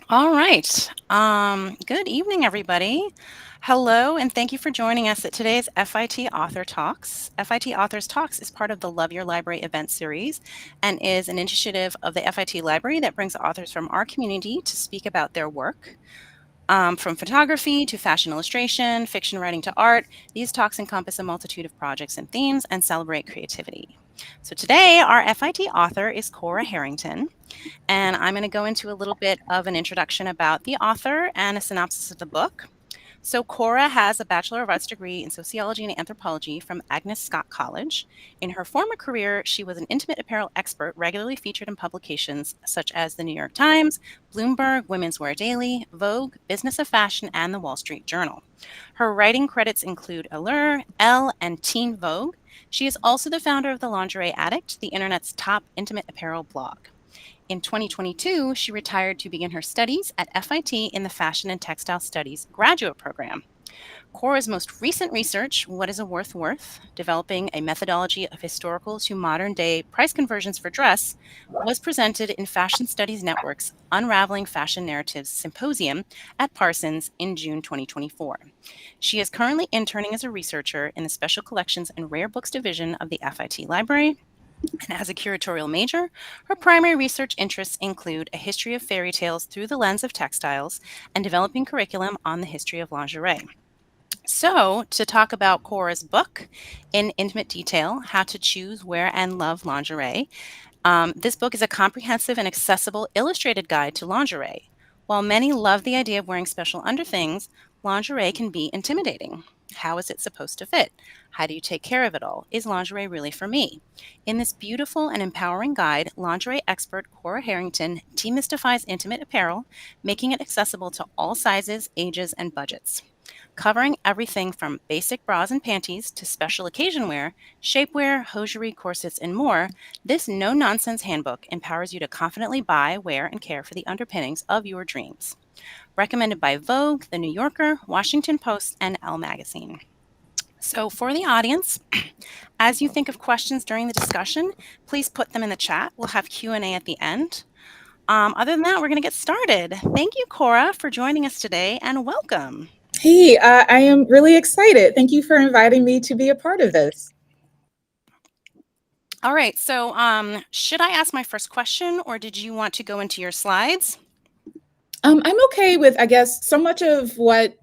All right. Good evening, everybody. Hello, and thank you for joining us at today's FIT Author Talks. FIT Authors Talks is part of the Love Your Library event series and is an initiative of the FIT Library that brings authors from our community to speak about their work. From photography to fashion illustration, fiction writing to art, these talks encompass a multitude of projects and themes and celebrate creativity. So today, our FIT author is Cora Harrington. And I'm going to go into a little bit of an introduction about the author and a synopsis of the book. So, Cora has a Bachelor of Arts degree in Sociology and Anthropology from Agnes Scott College. In her former career, she was an intimate apparel expert regularly featured in publications such as the New York Times, Bloomberg, Women's Wear Daily, Vogue, Business of Fashion, and the Wall Street Journal. Her writing credits include Allure, Elle, and Teen Vogue. She is also the founder of The Lingerie Addict, the internet's top intimate apparel blog. In 2022, she retired to begin her studies at FIT in the Fashion and Textile Studies graduate program. Cora's most recent research, What is a Worth, developing a methodology of historical to modern day price conversions for dress, was presented in Fashion Studies Network's Unraveling Fashion Narratives Symposium at Parsons in June 2024. She is currently interning as a researcher in the Special Collections and Rare Books Division of the FIT Library. And as a curatorial major, her primary research interests include a history of fairy tales through the lens of textiles and developing curriculum on the history of lingerie. So, to talk about Cora's book in intimate detail, How to Choose, Wear, and Love Lingerie, this book is a comprehensive and accessible illustrated guide to lingerie. While many love the idea of wearing special underthings, lingerie can be intimidating. How is it supposed to fit? How do you take care of it all? Is lingerie really for me? In this beautiful and empowering guide, lingerie expert Cora Harrington demystifies intimate apparel, making it accessible to all sizes, ages, and budgets. Covering everything from basic bras and panties to special occasion wear, shapewear, hosiery, corsets, and more, this no-nonsense handbook empowers you to confidently buy, wear, and care for the underpinnings of your dreams. Recommended by Vogue, The New Yorker, Washington Post, and Elle Magazine. So for the audience, as you think of questions during the discussion, please put them in the chat. We'll have Q&A at the end. Other than that, we're going to get started. Thank you, Cora, for joining us today, and welcome. Hey, I am really excited. Thank you for inviting me to be a part of this. All right, so should I ask my first question, or did you want to go into your slides? I'm okay with, I guess, so much of what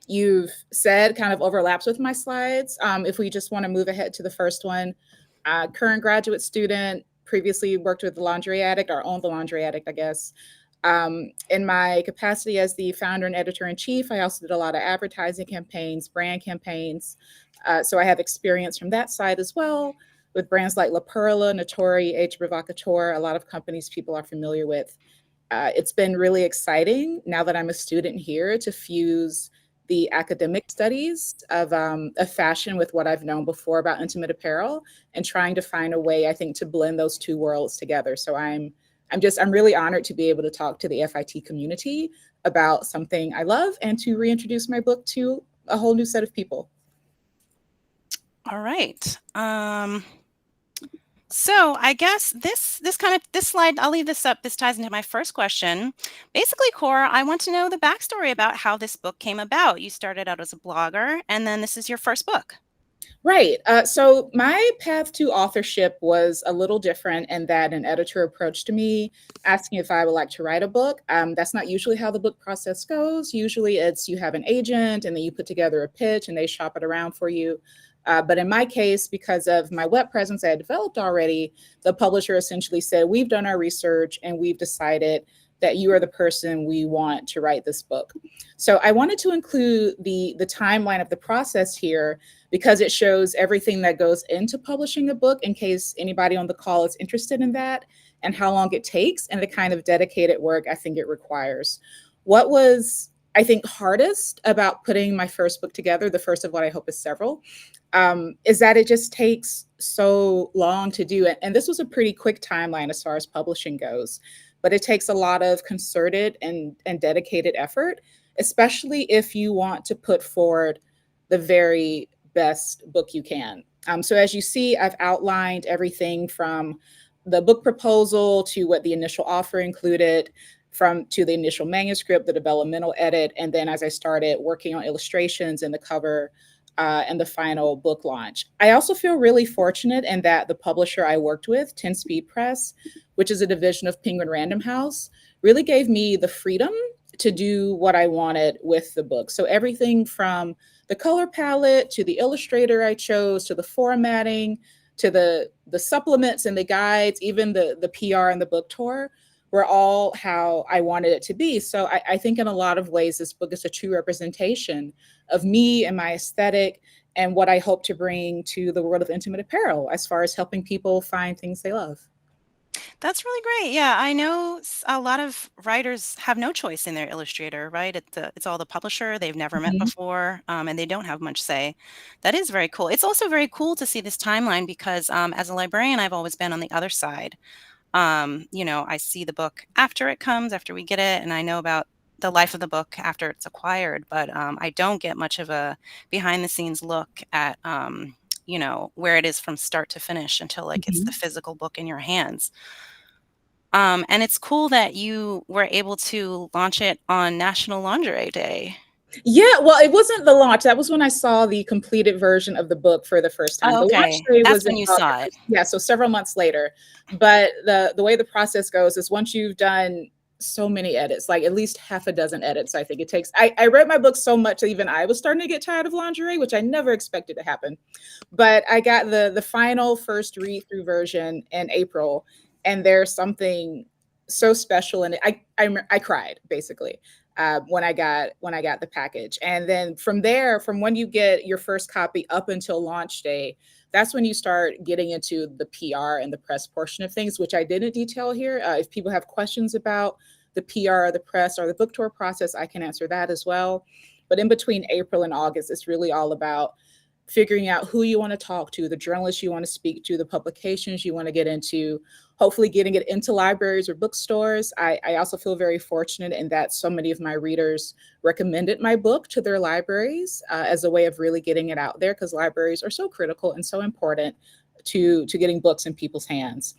you've said kind of overlaps with my slides. If we just want to move ahead to the first one, current graduate student, previously worked with the Lingerie Addict, or owned the Lingerie Addict, I guess. In my capacity as the founder and editor-in-chief, I also did a lot of advertising campaigns, brand campaigns. So I have experience from that side as well with brands like La Perla, Natori, H. Provocateur, a lot of companies people are familiar with. It's been really exciting now that I'm a student here to fuse the academic studies of fashion with what I've known before about intimate apparel and trying to find a way, I think, to blend those two worlds together. So I'm really honored to be able to talk to the FIT community about something I love and to reintroduce my book to a whole new set of people. All right. So I guess this slide, I'll leave this up. This ties into my first question. Basically, Cora, I want to know the backstory about how this book came about. You started out as a blogger, and then this is your first book. Right. So my path to authorship was a little different in that an editor approached me asking if I would like to write a book. That's not usually how the book process goes. Usually it's you have an agent and then you put together a pitch and they shop it around for you. But in my case, because of my web presence I had developed already, the publisher essentially said, we've done our research and we've decided that you are the person we want to write this book. So I wanted to include the timeline of the process here because it shows everything that goes into publishing a book in case anybody on the call is interested in that and how long it takes and the kind of dedicated work I think it requires. What was, I think, hardest about putting my first book together, the first of what I hope is several, is that it just takes so long to do it. And this was a pretty quick timeline as far as publishing goes, but it takes a lot of concerted and dedicated effort, especially if you want to put forward the very best book you can. So as you see, I've outlined everything from the book proposal to what the initial offer included, from to the initial manuscript, the developmental edit, and then as I started working on illustrations and the cover and the final book launch. I also feel really fortunate in that the publisher I worked with, 10 Speed Press, which is a division of Penguin Random House, really gave me the freedom to do what I wanted with the book. So everything from the color palette to the illustrator I chose to the formatting to the supplements and the guides, even the PR and the book tour were all how I wanted it to be. So I think in a lot of ways, this book is a true representation of me and my aesthetic and what I hope to bring to the world of intimate apparel as far as helping people find things they love. That's really great. Yeah, I know a lot of writers have no choice in their illustrator, right? It's all the publisher they've never met Mhm. before, and they don't have much say. That is very cool. It's also very cool to see this timeline because as a librarian, I've always been on the other side. I see the book after it comes, after we get it, and I know about the life of the book after it's acquired, but I don't get much of a behind the scenes look at where it is from start to finish until like it's the Mhm. physical book in your hands. And it's cool that you were able to launch it on National Lingerie Day. Yeah, well, it wasn't the launch. That was when I saw the completed version of the book for the first time. Oh, The launch okay. day That's was in when you saw it. August. Yeah, so several months later. But the way the process goes is once you've done so many edits, like at least half a dozen edits, I think it takes. I read my book so much that even I was starting to get tired of lingerie, which I never expected to happen. But I got the final first read through version in April, and there's something so special in it. I cried basically when I got the package. And then from there, from when you get your first copy up until launch day, that's when you start getting into the PR and the press portion of things, which I didn't detail here. If people have questions about the PR or the press or the book tour process, I can answer that as well. But in between April and August, it's really all about figuring out who you want to talk to, the journalists you want to speak to, the publications you want to get into, hopefully getting it into libraries or bookstores. I also feel very fortunate in that so many of my readers recommended my book to their libraries as a way of really getting it out there because libraries are so critical and so important to getting books in people's hands.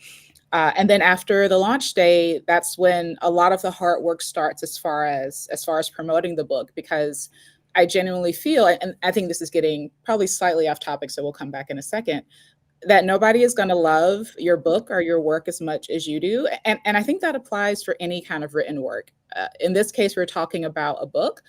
And then after the launch day, that's when a lot of the hard work starts as far as promoting the book because I genuinely feel, and I think this is getting probably slightly off topic, so we'll come back in a second, that nobody is going to love your book or your work as much as you do. And I think that applies for any kind of written work. In this case, we're talking about a book,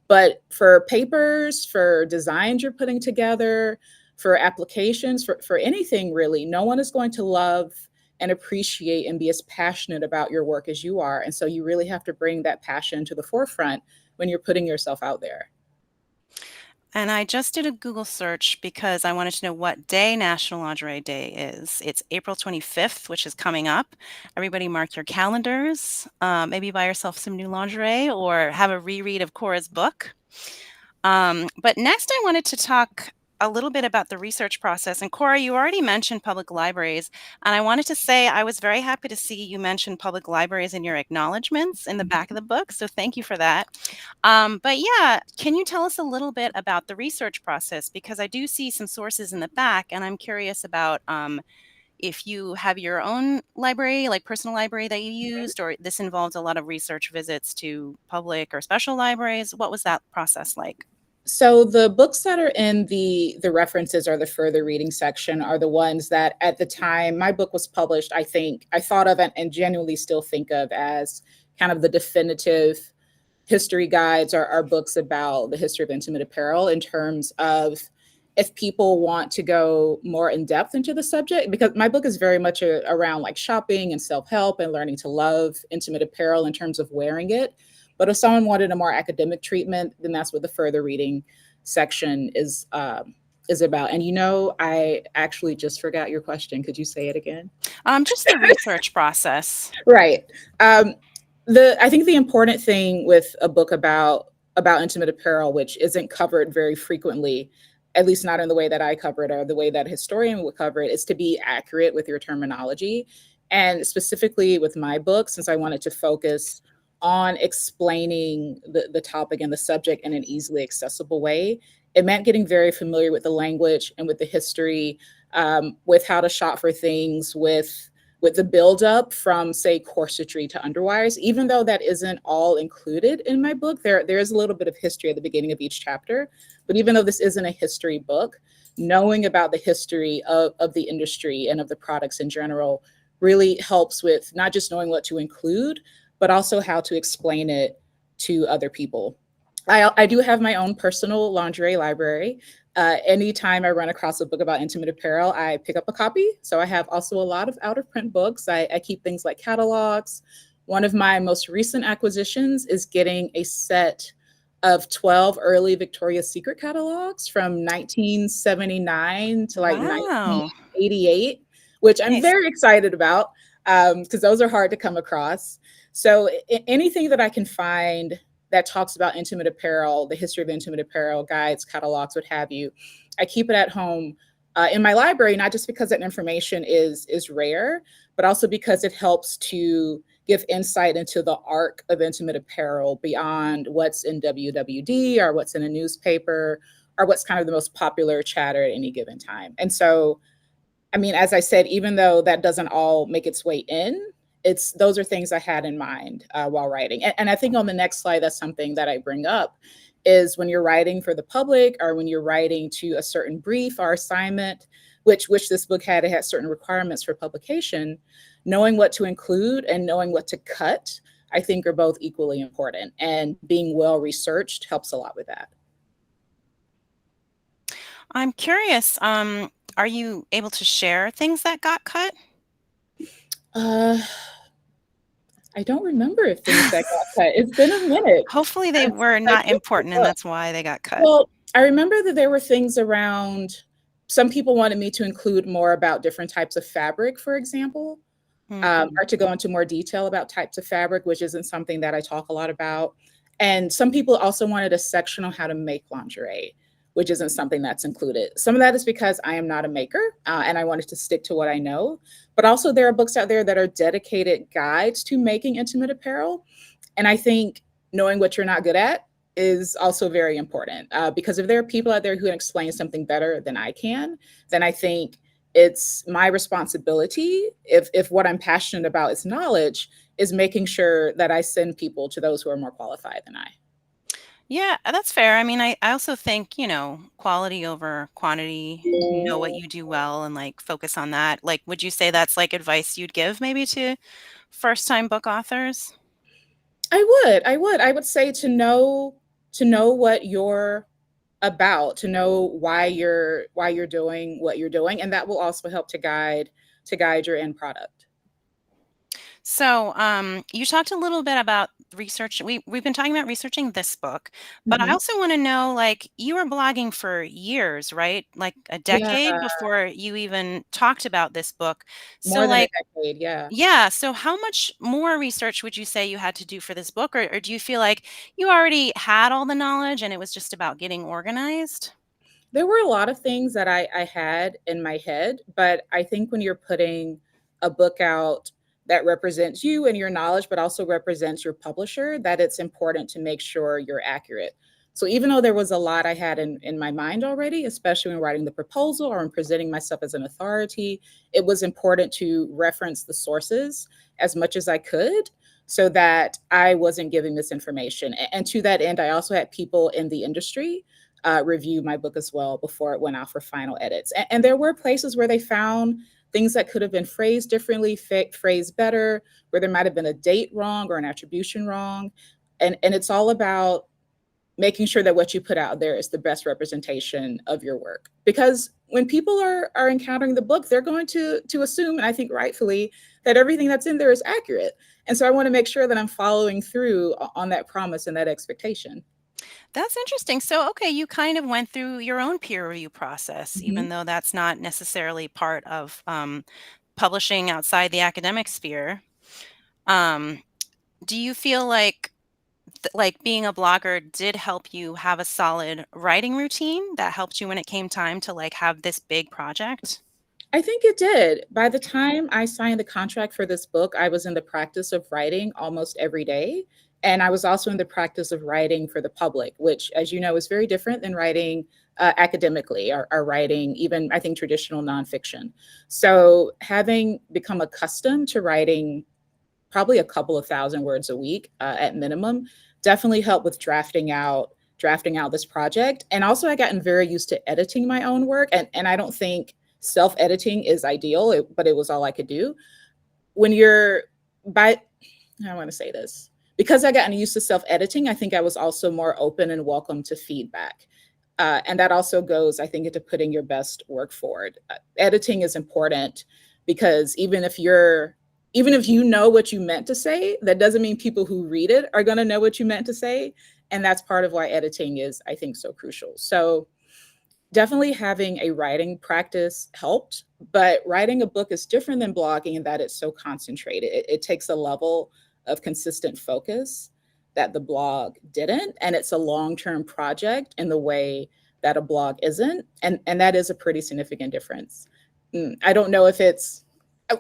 but for papers, for designs you're putting together, for applications, for anything really, no one is going to love and appreciate and be as passionate about your work as you are. And so you really have to bring that passion to the forefront when you're putting yourself out there. And I just did a Google search because I wanted to know what day National Lingerie Day is. It's April 25th, which is coming up. Everybody mark your calendars. Maybe buy yourself some new lingerie or have a reread of Cora's book. But next, I wanted to talk a little bit about the research process. And Cora, you already mentioned public libraries. And I wanted to say I was very happy to see you mention public libraries in your acknowledgments in the back of the book. So thank you for that. But yeah, can you tell us a little bit about the research process? Because I do see some sources in the back, and I'm curious about if you have your own library, like personal library that you used, or this involved a lot of research visits to public or special libraries. What was that process like? So the books that are in the references or the further reading section are the ones that at the time my book was published, I think I thought of and genuinely still think of as kind of the definitive history guides or books about the history of intimate apparel in terms of if people want to go more in depth into the subject, because my book is very much around like shopping and self-help and learning to love intimate apparel in terms of wearing it. But if someone wanted a more academic treatment, then that's what the further reading section is about. And I actually just forgot your question. Could you say it again? Just the research process. Right. Um, the I think the important thing with a book about intimate apparel, which isn't covered very frequently, at least not in the way that I cover it or the way that a historian would cover it, is to be accurate with your terminology. And specifically with my book, since I wanted to focus on explaining the topic and the subject in an easily accessible way, it meant getting very familiar with the language and with the history, with how to shop for things, with the buildup from, say, corsetry to underwires. Even though that isn't all included in my book, there is a little bit of history at the beginning of each chapter. But even though this isn't a history book, knowing about the history of the industry and of the products in general really helps with not just knowing what to include, but also how to explain it to other people. I do have my own personal lingerie library. Anytime I run across a book about intimate apparel, I pick up a copy. So I have also a lot of out of print books. I keep things like catalogs. One of my most recent acquisitions is getting a set of 12 early Victoria's Secret catalogs from 1979 to like Wow. 1988, which I'm Nice. very excited about because those are hard to come across. So anything that I can find that talks about intimate apparel, the history of intimate apparel, guides, catalogs, what have you, I keep it at home in my library, not just because that information is rare, but also because it helps to give insight into the arc of intimate apparel beyond what's in WWD or what's in a newspaper or what's kind of the most popular chatter at any given time. And so, I mean, as I said, even though that doesn't all make its way in, it's those are things I had in mind while writing. And I think on the next slide, that's something that I bring up is when you're writing for the public or when you're writing to a certain brief or assignment, which this book had, it had certain requirements for publication, knowing what to include and knowing what to cut, I think are both equally important. And being well researched helps a lot with that. I'm curious, are you able to share things that got cut? Uh, I don't remember if things that got cut. It's been a minute Hopefully they since were I not picked this important and up. that's why they got cut. Well, I remember that there were things around, some people wanted me to include more about different types of fabric, for example, Mhm. or to go into more detail about types of fabric, which isn't something that I talk a lot about. And some people also wanted a section on how to make lingerie, which isn't something that's included. Some of that is because I am not a maker and I wanted to stick to what I know. But also, there are books out there that are dedicated guides to making intimate apparel. And I think knowing what you're not good at is also very important because if there are people out there who can explain something better than I can, then I think it's my responsibility if what I'm passionate about is knowledge is making sure that I send people to those who are more qualified than I. Yeah, that's fair. I mean, I also think, quality over quantity, know what you do well and like focus on that. Like, would you say that's like advice you'd give maybe to first time book authors? I would say to know what you're about, to know why you're doing what you're doing, and that will also help to guide your end product. So, you talked a little bit about research. We've been talking about researching this book, but I Mhm. also want to know, like, you were blogging for years, right? Like a Yeah, decade before you even talked about this book. So, more than a like, decade, yeah. yeah. So, how much more research would you say you had to do for this book, or do you feel like you already had all the knowledge and it was just about getting organized? There were a lot of things that I had in my head, but I think when you're putting a book out that represents you and your knowledge, but also represents your publisher, that it's important to make sure you're accurate. So even though there was a lot I had in my mind already, especially when writing the proposal or in presenting myself as an authority, it was important to reference the sources as much as I could so that I wasn't giving misinformation. And to that end, I also had people in the industry review my book as well before it went out for final edits. And there were places where they found things that could have been phrased differently, phrased better, where there might have been a date wrong or an attribution wrong. And it's all about making sure that what you put out there is the best representation of your work. Because when people are encountering the book, they're going to assume, and I think rightfully, that everything that's in there is accurate. And so I want to make sure that I'm following through on that promise and that expectation. That's interesting. So, okay, you kind of went through your own peer review process, Mhm. even though that's not necessarily part of publishing outside the academic sphere. Um, do you feel like being a blogger did help you have a solid writing routine that helped you when it came time to like have this big project? I think it did. By the time I signed the contract for this book, I was in the practice of writing almost every day. And I was also in the practice of writing for the public, which, as you know, is very different than writing academically, are writing, even I think traditional nonfiction. So having become accustomed to writing probably a couple of thousand words a week at minimum definitely helped with drafting out this project. And also I gotten very used to editing my own work, and I don't think self-editing is ideal, but it was all I could do. When you're by I want to say this, because I gotten used to self-editing, I think I was also more open and welcome to feedback. And that also goes, I think, into putting your best work forward. Editing is important because even if you know what you meant to say, that doesn't mean people who read it are going to know what you meant to say. And that's part of why editing is, I think, so crucial. So definitely having a writing practice helped, but writing a book is different than blogging in that it's so concentrated. It takes a level of consistent focus that the blog didn't, and it's a long-term project in the way that a blog isn't, and that is a pretty significant difference. I don't know if it's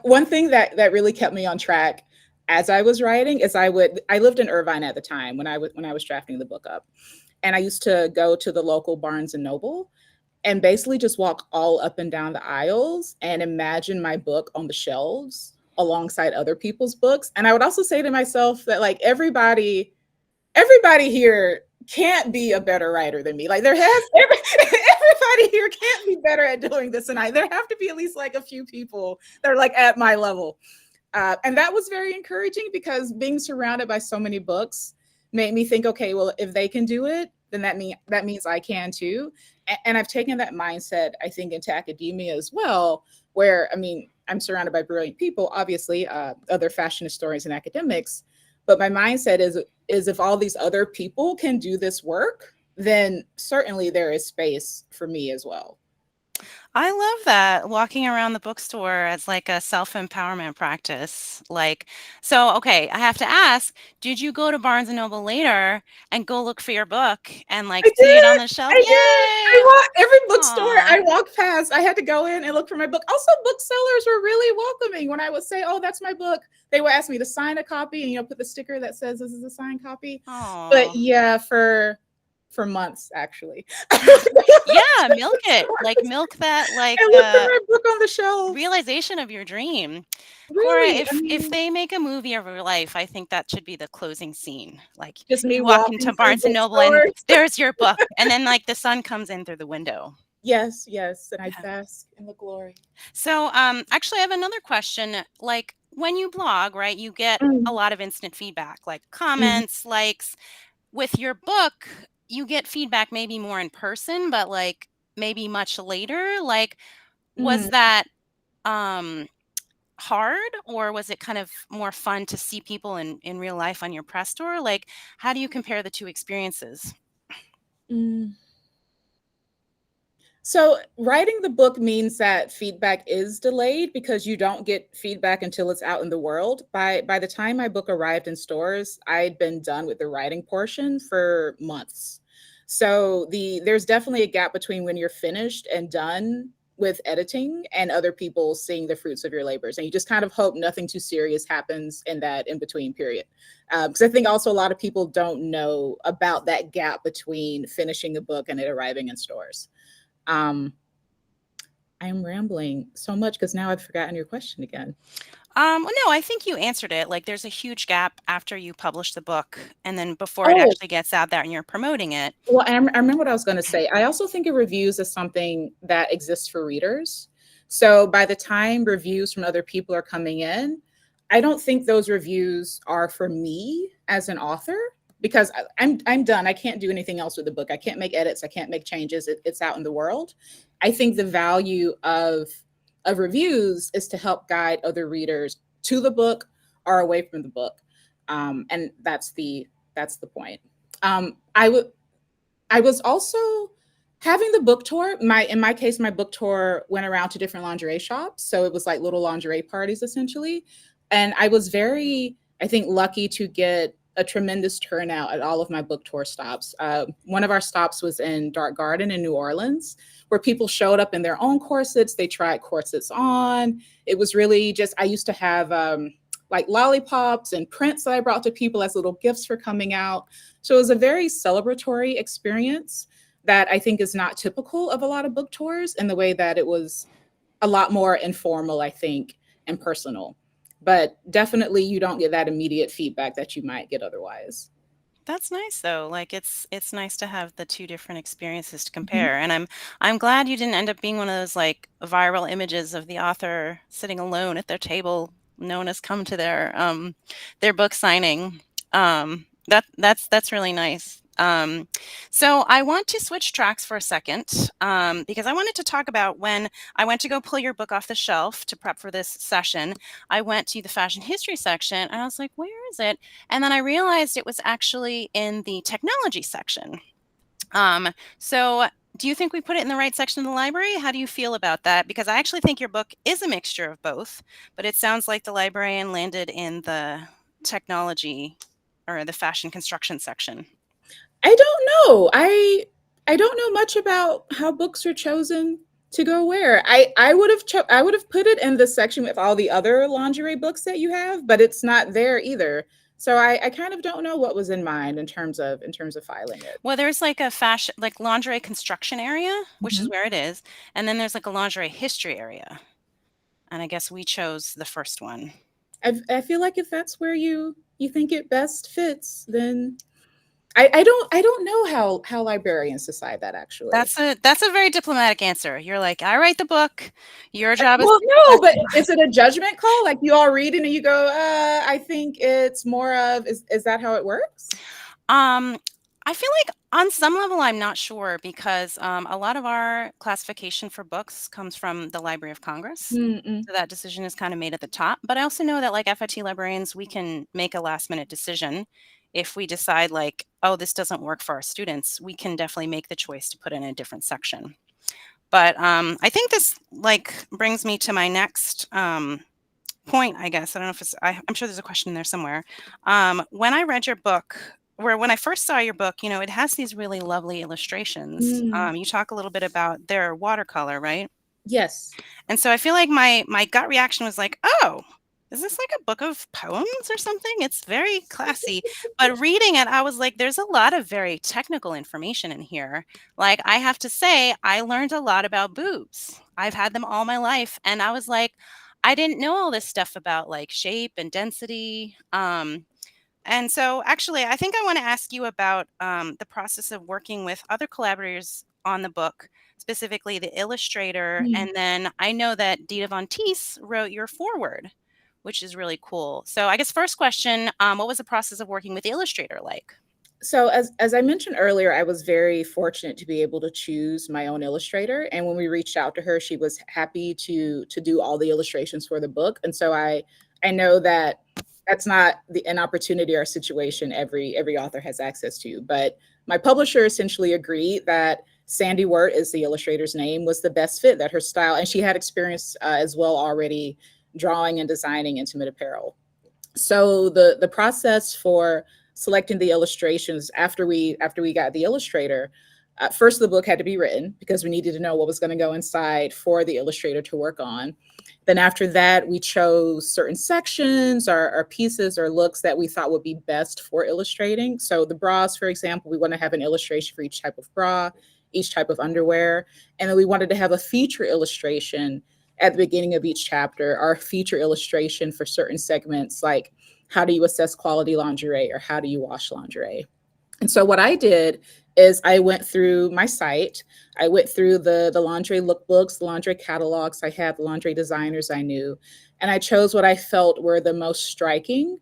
one thing that really kept me on track as I was writing is I lived in Irvine at the time when I was drafting the book up, and I used to go to the local Barnes and Noble and basically just walk all up and down the aisles and imagine my book on the shelves alongside other people's books. And I would also say to myself that like everybody here can't be a better writer than me. Like everybody here can't be better at doing this than I. There have to be at least like a few people that are like at my level. And that was very encouraging because being surrounded by so many books made me think, okay, well, if they can do it, then that means I can too. And I've taken that mindset, I think, into academia as well, where, I mean, I'm surrounded by brilliant people, obviously, other fashion historians and academics, but my mindset is if all these other people can do this work, then certainly there is space for me as well. I love that, walking around the bookstore as like a self-empowerment practice. Like, so, okay, I have to ask, did you go to Barnes& and Noble later and go look for your book and like I see it on did. the shelf? I did. Yay! I walked every bookstore Aw. I walked past. I had to go in and look for my book. Also, booksellers were really welcoming when I would say, "Oh, that's my book." They would ask me to sign a copy and put the sticker that says this is a signed copy. But Aw. yeah, for months actually. Yeah, milk it. Like, milk that, like, And look for my book on the shelves. realization of your dream. Cora, Really, I if mean, they make a movie of your life, I think that should be the closing scene. Like, just me you walk walking into through Barnes& and Noble and bookstores. there's your book, and then, like, the sun comes in through the window. Yes, yes, and I'd Yeah. bask in the glory. So, actually, I have another question. Like, when you blog, right, you get a Mm, lot of instant feedback, like mhm, comments, likes. With your book, you get feedback maybe more in person, but, like, maybe much later. Like, was mm. that, um, hard, or was it kind of more fun to see people in real life on your press tour? Like, how do you compare the 2 experiences? Mm. So writing the book means that feedback is delayed because you don't get feedback until it's out in the world. By the time my book arrived in stores, I'd been done with the writing portion for months. So there's definitely a gap between when you're finished and done with editing and other people seeing the fruits of your labors. And you just kind of hope nothing too serious happens in that in between period. Because I think also a lot of people don't know about that gap between finishing a book and it arriving in stores. Um, I'm rambling so much because now I've forgotten your question again. Well, no, I think you answered it. Like, there's a huge gap after you publish the book and then before it Oh, actually gets out there and you're promoting it. well, I remember what I was going to say. I also think of reviews as something that exists for readers. So by the time reviews from other people are coming in, I don't think those reviews are for me as an author because I'm done. I can't do anything else with the book. I can't make edits. I can't make changes. It's out in the world. I think the value of reviews is to help guide other readers to the book or away from the book, and that's the point. I was also having the book tour. In my case, my book tour went around to different lingerie shops, so it was like little lingerie parties essentially. And I was very, I think, lucky to get a tremendous turnout at all of my book tour stops. One of our stops was in Dark Garden in New Orleans, where people showed up in their own corsets. They tried corsets on. It was really just, I used to have like lollipops and prints that I brought to people as little gifts for coming out. So it was a very celebratory experience. that I think is not typical of a lot of book tours, in the way that it was a lot more informal, I think, and personal. But definitely you don't get that immediate feedback that you might get otherwise. That's nice though. Like it's nice to have the two different experiences to Mhm. compare. And I'm glad you didn't end up being one of those like viral images of the author sitting alone at their table. No one has come to their book signing. That's really nice. So I want to switch tracks for a second because I wanted to talk about when I went to go pull your book off the shelf to prep for this session. I went to the fashion history section and I was like, where is it? And then I realized it was actually in the technology section. Um, so do you think we put it in the right section of the library? How do you feel about that? Because I actually think your book is a mixture of both, but it sounds like the librarian landed in the technology or the fashion construction section. I don't know. I don't know much about how books are chosen to go where. I would have put it in the section with all the other lingerie books that you have, but it's not there either. So I kind of don't know what was in mind in terms of filing it. Well, there's like a fashion, like lingerie construction area, which is Mhm. where it is. And then there's like a lingerie history area. And I guess we chose the first one. I feel like if that's where you think it best fits, then I don't know how librarians decide that actually. That's a very diplomatic answer. You're like, I write the book. Your job is Well, to no, but decide. is it a judgment call? Like you all read it and you go, I think it's more of is that how it works? Um, I feel like on some level, I'm not sure because a lot of our classification for books comes from the Library of Congress. Mm-mm. So that decision is kind of made at the top. But I also know that, like FIT librarians, we can make a last minute decision. If we decide, like, oh, this doesn't work for our students, we can definitely make the choice to put in a different section. But I think this like brings me to my next point, I guess. I don't know if I'm sure there's a question in there somewhere. When I read your book, or when I first saw your book, it has these really lovely illustrations. Mm. You talk a little bit about their watercolor, right? Yes. And so I feel like my gut reaction was like, oh, is this like a book of poems or something? It's very classy. But reading it, I was like, there's a lot of very technical information in here. Like, I have to say, I learned a lot about boobs. I've had them all my life. And I was like, I didn't know all this stuff about like shape and density. And so, actually, I think I want to ask you about the process of working with other collaborators on the book, specifically the illustrator. Mm. And then I know that Dita Von Teese wrote your foreword, which is really cool. So, I guess first question, what was the process of working with the illustrator like? So as I mentioned earlier, I was very fortunate to be able to choose my own illustrator. And when we reached out to her, she was happy to do all the illustrations for the book. And so I know that that's not an opportunity or a situation every author has access to. But my publisher essentially agreed that Sandy Wirt is the illustrator's name was the best fit, that her style, and she had experience as well already drawing and designing intimate apparel. So the process for selecting the illustrations after we got the illustrator, first the book had to be written because we needed to know what was going to go inside for the illustrator to work on. Then after that, we chose certain sections or pieces or looks that we thought would be best for illustrating. So the bras, for example, we want to have an illustration for each type of bra, each type of underwear, and then we wanted to have a feature illustration at the beginning of each chapter, our feature illustration for certain segments, like how do you assess quality lingerie or how do you wash lingerie. And so what I did is I went through my site. I went through the lingerie lookbooks, the lingerie catalogs. I had the lingerie designers I knew, and I chose what I felt were the most striking,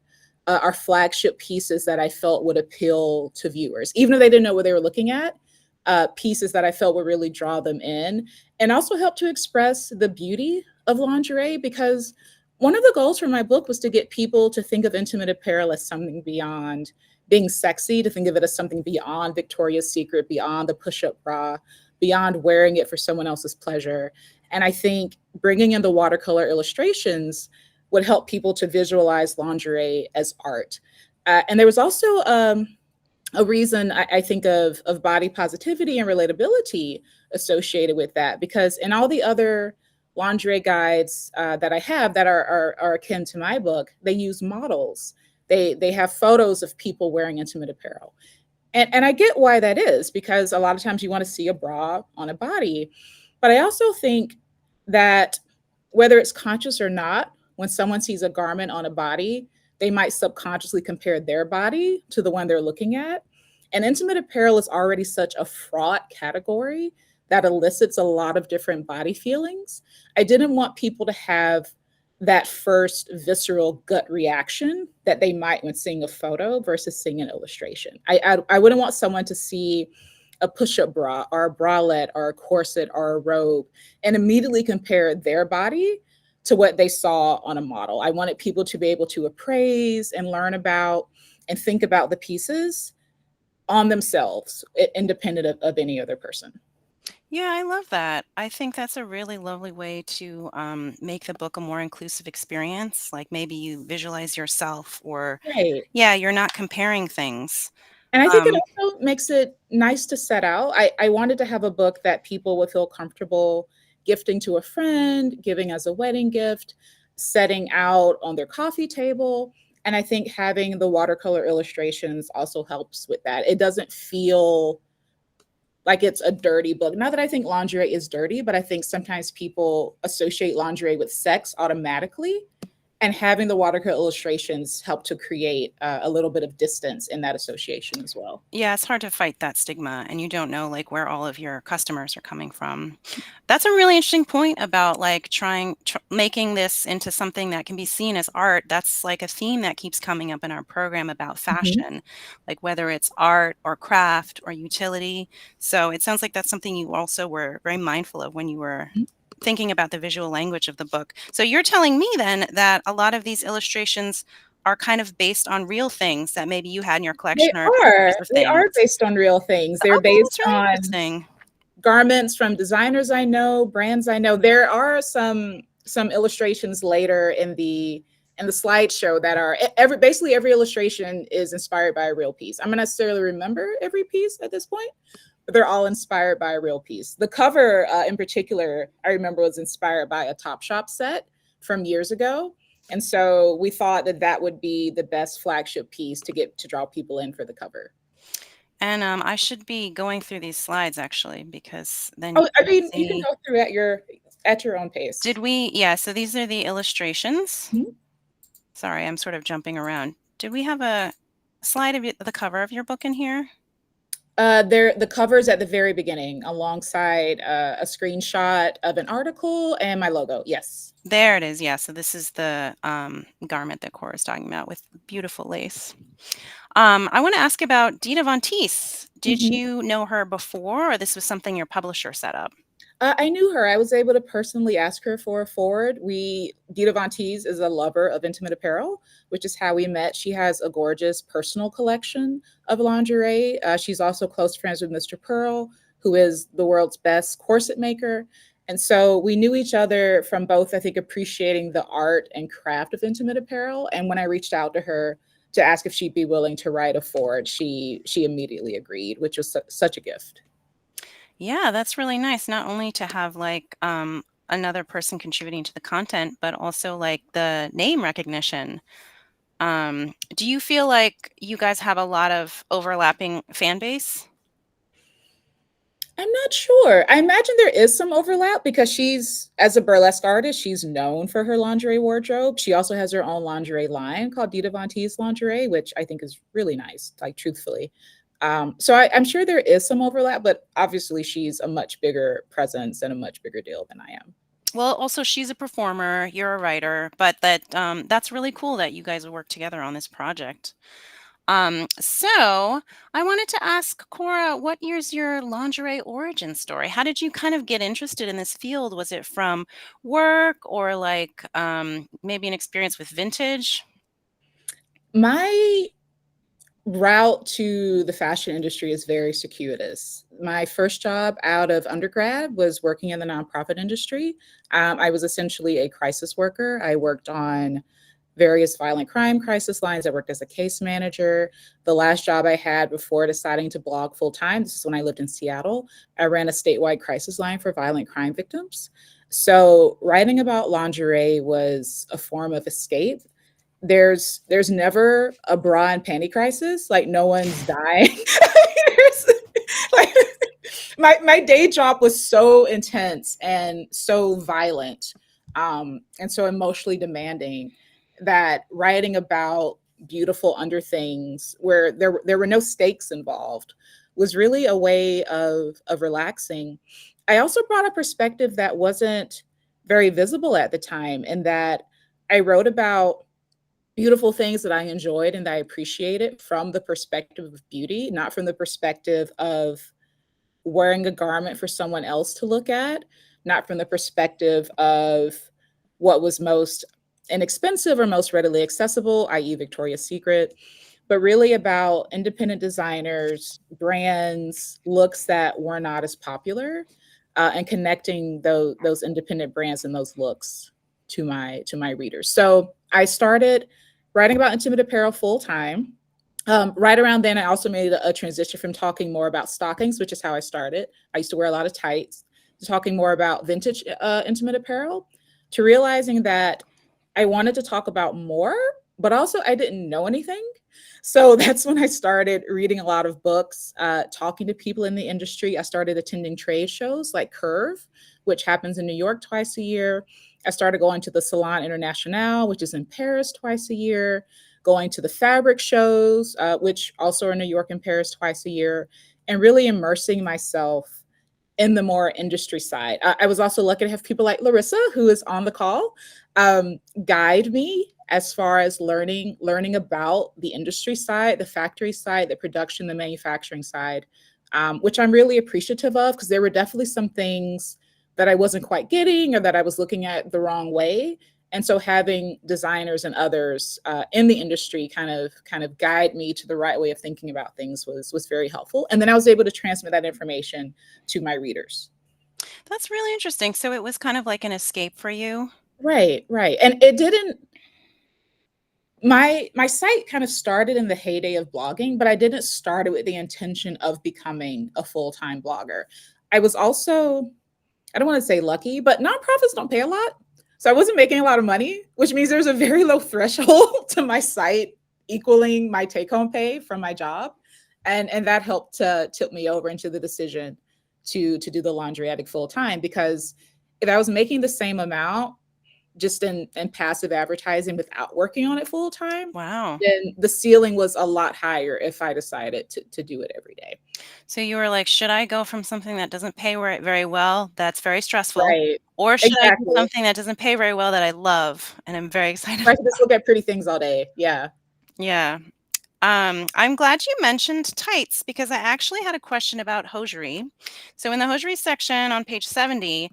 our flagship pieces that I felt would appeal to viewers, even if they didn't know what they were looking at. Pieces that I felt would really draw them in, and also help to express the beauty of lingerie. Because one of the goals for my book was to get people to think of intimate apparel as something beyond being sexy, to think of it as something beyond Victoria's Secret, beyond the push-up bra, beyond wearing it for someone else's pleasure. And I think bringing in the watercolor illustrations would help people to visualize lingerie as art. And there was also a reason I think of body positivity and relatability associated with that, because in all the other lingerie guides that I have that are akin to my book, they use models. They have photos of people wearing intimate apparel. And I get why that is, because a lot of times you want to see a bra on a body. But I also think that whether it's conscious or not, when someone sees a garment on a body, they might subconsciously compare their body to the one they're looking at. And intimate apparel is already such a fraught category that elicits a lot of different body feelings. I didn't want people to have that first visceral gut reaction that they might when seeing a photo versus seeing an illustration. I wouldn't want someone to see a push-up bra or a bralette or a corset or a robe and immediately compare their body to what they saw on a model. I wanted people to be able to appraise and learn about and think about the pieces on themselves, independent of any other person. Yeah, I love that. I think that's a really lovely way to make the book a more inclusive experience. Like maybe you visualize yourself, or Right. yeah, you're not comparing things. And I think it Um, also makes it nice to set out. I wanted to have a book that people would feel comfortable gifting to a friend, giving as a wedding gift, setting out on their coffee table. And I think having the watercolor illustrations also helps with that. It doesn't feel like it's a dirty book. Not that I think lingerie is dirty, but I think sometimes people associate lingerie with sex automatically. And having the watercolor illustrations help to create a little bit of distance in that association as well. Yeah, it's hard to fight that stigma, and you don't know, like, where all of your customers are coming from. That's a really interesting point about, like, making this into something that can be seen as art. That's, like, a theme that keeps coming up in our program about Mhm. fashion, like, whether it's art or craft or utility. So it sounds like that's something you also were very mindful of when you were thinking about the visual language of the book. So you're telling me then that a lot of these illustrations are kind of based on real things that maybe you had in your They collection, or pictures of they things. are based on real things. They're Okay, based that's really on interesting. garments from designers I know, brands I know. There are some illustrations later in the slideshow that are basically every illustration is inspired by a real piece. I'm not necessarily remember every piece at this point, but they're all inspired by a real piece. The cover, in particular, I remember was inspired by a Topshop set from years ago, and so we thought that that would be the best flagship piece to get to draw people in for the cover. And, I should be going through these slides actually, because then you Oh, I can mean, you can see. go through at your own pace. Did we Yeah, so these are the illustrations. Mhm. Sorry, I'm sort of jumping around. Did we have a slide of the cover of your book in here? There, the covers at the very beginning, alongside a screenshot of an article and my logo. Yes. There it is, yeah, so this is the, garment that Cora's talking about with beautiful lace. I wanna ask about Dita Von Teese. Did Mhm. you know her before, or this was something your publisher set up? I knew her. I was able to personally ask her for a forward. Dita Von Teese is a lover of intimate apparel, which is how we met. She has a gorgeous personal collection of lingerie. She's also close friends with Mr. Pearl, who is the world's best corset maker. And so we knew each other from both, I think, appreciating the art and craft of intimate apparel. And when I reached out to her to ask if she'd be willing to write a forward, she immediately agreed, which was such a gift. Yeah, that's really nice, not only to have, like, another person contributing to the content, but also, like, the name recognition. Do you feel like you guys have a lot of overlapping fan base? I'm not sure. I imagine there is some overlap because as a burlesque artist, she's known for her lingerie wardrobe. She also has her own lingerie line called Dita Von Teese Lingerie, which I think is really nice, like truthfully. I'm sure there is some overlap, but obviously she's a much bigger presence and a much bigger deal than I am. Well, also she's a performer, you're a writer, but that's really cool that you guys work together on this project. So I wanted to ask Cora, what is your lingerie origin story? How did you kind of get interested in this field? Was it from work, or like maybe an experience with vintage? My route to the fashion industry is very circuitous. My first job out of undergrad was working in the nonprofit industry. I was essentially a crisis worker. I worked on various violent crime crisis lines. I worked as a case manager. The last job I had before deciding to blog full time, this is when I lived in Seattle, I ran a statewide crisis line for violent crime victims. So writing about lingerie was a form of escape there's never a bra and panty crisis. Like no one's dying. Like my day job was so intense and so violent, and so emotionally demanding that writing about beautiful under things where there were no stakes involved was really a way of relaxing. I also brought a perspective that wasn't very visible at the time, in that I wrote about beautiful things that I enjoyed and that I appreciated from the perspective of beauty, not from the perspective of wearing a garment for someone else to look at, not from the perspective of what was most inexpensive or most readily accessible, i.e., Victoria's Secret, but really about independent designers, brands, looks that were not as popular, and connecting those independent brands and those looks to my readers. So I started writing about intimate apparel full time. Right around then, I also made a transition from talking more about stockings, which is how I started. I used to wear a lot of tights, to talking more about vintage intimate apparel, to realizing that I wanted to talk about more, but also I didn't know anything. So that's when I started reading a lot of books, talking to people in the industry. I started attending trade shows like Curve, which happens in New York twice a year. I started going to the Salon International, which is in Paris twice a year, going to the fabric shows, which also are in New York and Paris twice a year, and really immersing myself in the more industry side. I was also lucky to have people like Larissa, who is on the call, guide me as far as learning about the industry side, the factory side, the production, the manufacturing side, which I'm really appreciative of, because there were definitely some things that I wasn't quite getting or that I was looking at the wrong way. And so having designers and others in the industry kind of guide me to the right way of thinking about things was very helpful. And then I was able to transmit that information to my readers. That's really interesting. So it was kind of like an escape for you? Right, right. And it didn't my site kind of started in the heyday of blogging, but I didn't start it with the intention of becoming a full-time blogger. I was also, I don't want to say lucky, but nonprofits don't pay a lot. So I wasn't making a lot of money, which means there's a very low threshold to my site equaling my take-home pay from my job. And that helped to tip me over into the decision to do the laundry attic full time, because if I was making the same amount just in passive advertising without working on it full time, Wow. then the ceiling was a lot higher if I decided to do it every day. So you were like, should I go from something that doesn't pay very well, that's very stressful, Right. or should I do Exactly. something that doesn't pay very well that I love and I'm very excited I could just about? look at pretty things all day. Yeah. Yeah. I'm glad you mentioned tights because I actually had a question about hosiery. So in the hosiery section on page 70,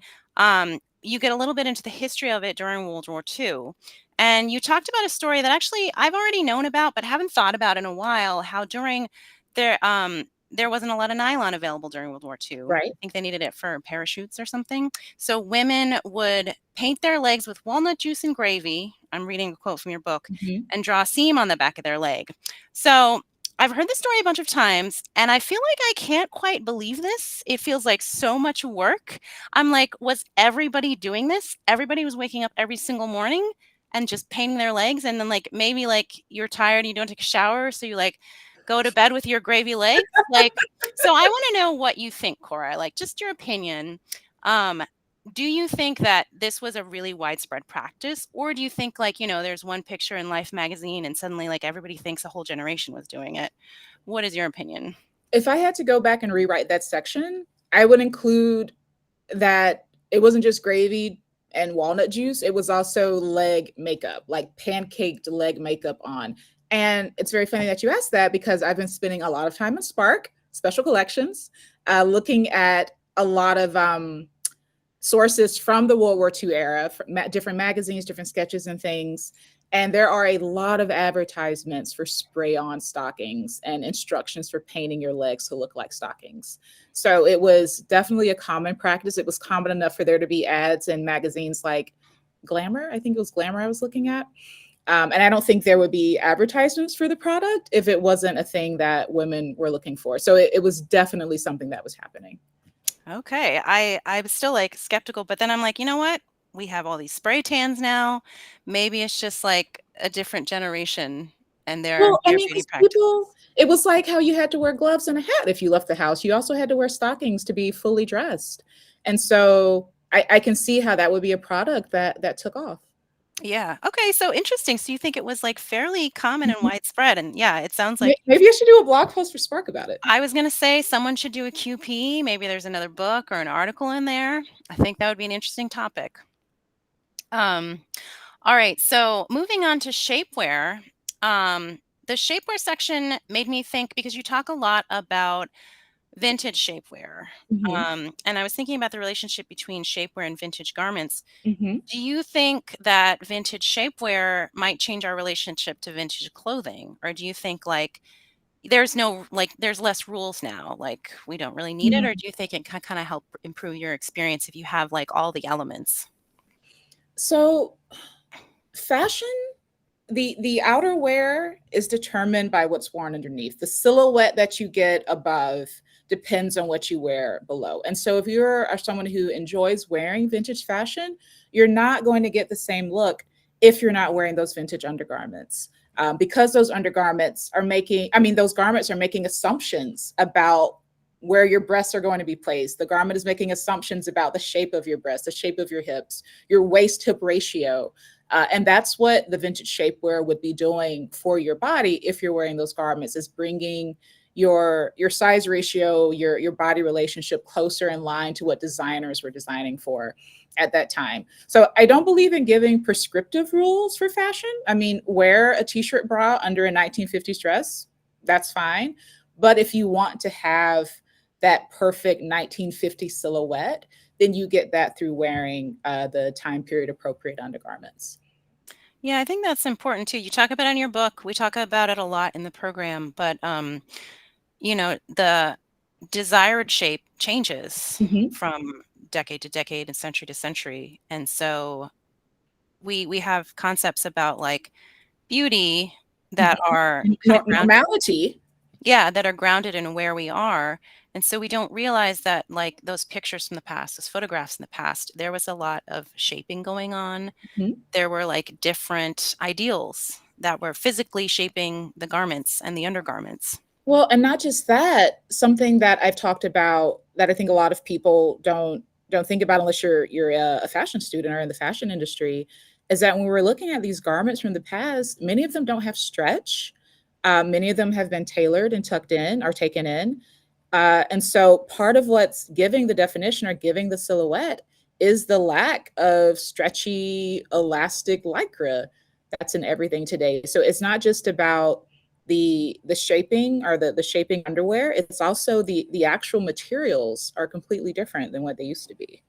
you get a little bit into the history of it during World War II. And you talked about a story that actually I've already known about, but haven't thought about in a while, how during there wasn't a lot of nylon available during World War II. Right. I think they needed it for parachutes or something. So women would paint their legs with walnut juice and gravy. I'm reading a quote from your book, Mhm. and draw a seam on the back of their leg. So I've heard this story a bunch of times, and I feel like I can't quite believe this. It feels like so much work. I'm like, was everybody doing this? Everybody was waking up every single morning and just painting their legs, and then like maybe like you're tired and you don't take a shower, so you like go to bed with your gravy legs. Like, so I want to know what you think, Cora. Like, just your opinion. Um, do you think that this was a really widespread practice, or do you think like, there's one picture in Life magazine and suddenly like everybody thinks a whole generation was doing it? What is your opinion? If I had to go back and rewrite that section, I would include that it wasn't just gravy and walnut juice, it was also leg makeup, like pancaked leg makeup on. And it's very funny that you asked that, because I've been spending a lot of time in Spark Special Collections, looking at a lot of sources from the World War II era, different magazines, different sketches and things. And there are a lot of advertisements for spray on stockings and instructions for painting your legs to look like stockings. So it was definitely a common practice. It was common enough for there to be ads in magazines like Glamour. I think it was Glamour I was looking at. And I don't think there would be advertisements for the product if it wasn't a thing that women were looking for. So it was definitely something that was happening. Okay. I'm still like skeptical, but then I'm like, you know what? we have all these spray tans now. Maybe it's just like a different generation and Well, I their mean, beauty because people, practices. it was like how you had to wear gloves and a hat if you left the house. You also had to wear stockings to be fully dressed. And so I can see how that would be a product that took off. Yeah. Okay, so interesting. So you think it was like fairly common and Mhm. widespread, and yeah, it sounds like Maybe I should do a blog post for Spark about it. I was gonna say someone should do a QP. Maybe there's another book or an article in there. I think that would be an interesting topic. Um, all right, so moving on to shapewear. Um, the shapewear section made me think because you talk a lot about vintage shapewear. Mhm. And I was thinking about the relationship between shapewear and vintage garments. Mhm. Do you think that vintage shapewear might change our relationship to vintage clothing? Or do you think like there's no like there's less rules now, like we don't really need it? Or Mm. do you think it can kind of help improve your experience if you have like all the elements? So fashion, the outerwear is determined by what's worn underneath. The silhouette that you get above depends on what you wear below. And so if you're someone who enjoys wearing vintage fashion, you're not going to get the same look if you're not wearing those vintage undergarments. Because those undergarments are making, I mean, those garments are making assumptions about where your breasts are going to be placed. The garment is making assumptions about the shape of your breasts, the shape of your hips, your waist hip ratio. And that's what the vintage shapewear would be doing for your body if you're wearing those garments, is bringing your size ratio, your body relationship closer in line to what designers were designing for at that time. So I don't believe in giving prescriptive rules for fashion. I mean, wear a t-shirt bra under a 1950s dress, that's fine. But if you want to have that perfect 1950s silhouette, then you get that through wearing the time period appropriate undergarments. Yeah, I think that's important too. You talk about it in your book. We talk about it a lot in the program, but the desired shape changes Mhm. from decade to decade and century to century. And so we have concepts about like beauty that Mhm. are kind of grounded. Normality. Yeah, that are grounded in where we are. And so we don't realize that like those pictures from the past, those photographs in the past, there was a lot of shaping going on. Mhm. There were like different ideals that were physically shaping the garments and the undergarments. Well, and not just that, something that I've talked about that I think a lot of people don't think about unless you're a fashion student or in the fashion industry, is that when we're looking at these garments from the past, many of them don't have stretch. Many of them have been tailored and tucked in or taken in. And so part of what's giving the definition or giving the silhouette is the lack of stretchy, elastic lycra that's in everything today. So it's not just about the shaping or the shaping underwear. It's also the actual materials are completely different than what they used to be.